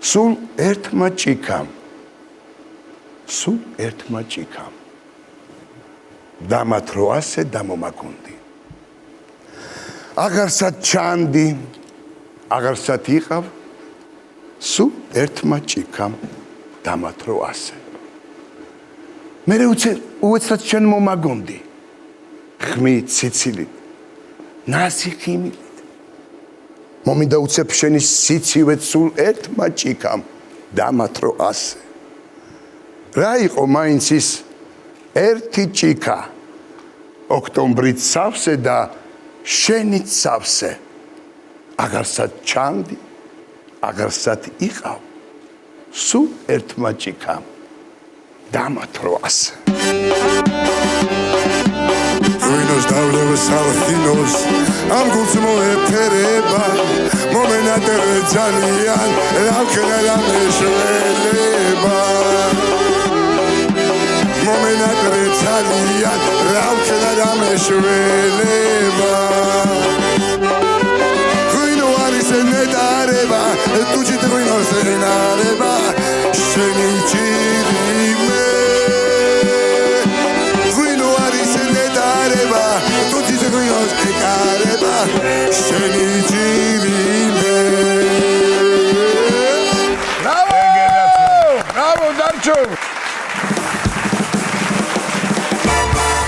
სულ ერთმა ჭიქამ დამათ რო ასე დამომაგონდი აღარსად ჩანდი აღარსად იყავ სულ ერთმა ჭიქამ დამათ რო ასე მე უეცრად შენ მომაგონდი ხმით სიცილით ნასიხიმით მომინდა უცებ შენი სიცივე სულ ერთმა ჭიქამ დამათ რო ასე რა იყო მაინც ის ერთი ჭიქა ოქტომბრით სავსე და შენით სავსე აღარსად ჩანდი აღარსად იყავ სულ ერთმა ჭიქამ დამათ რო ასე ღვინოს დავლევ სალხინოს ამ გულს მოეფერება მომენატრე ძალიან რა ვქნა რა მეშველება მომენატრე ძალიან რა ვქნა რა მეშველება ღვინო არის ნეტარება თუჯით ღვინოს ენარება შენი ჭირიმე შენი ჭირიმე ბრავო დარჩო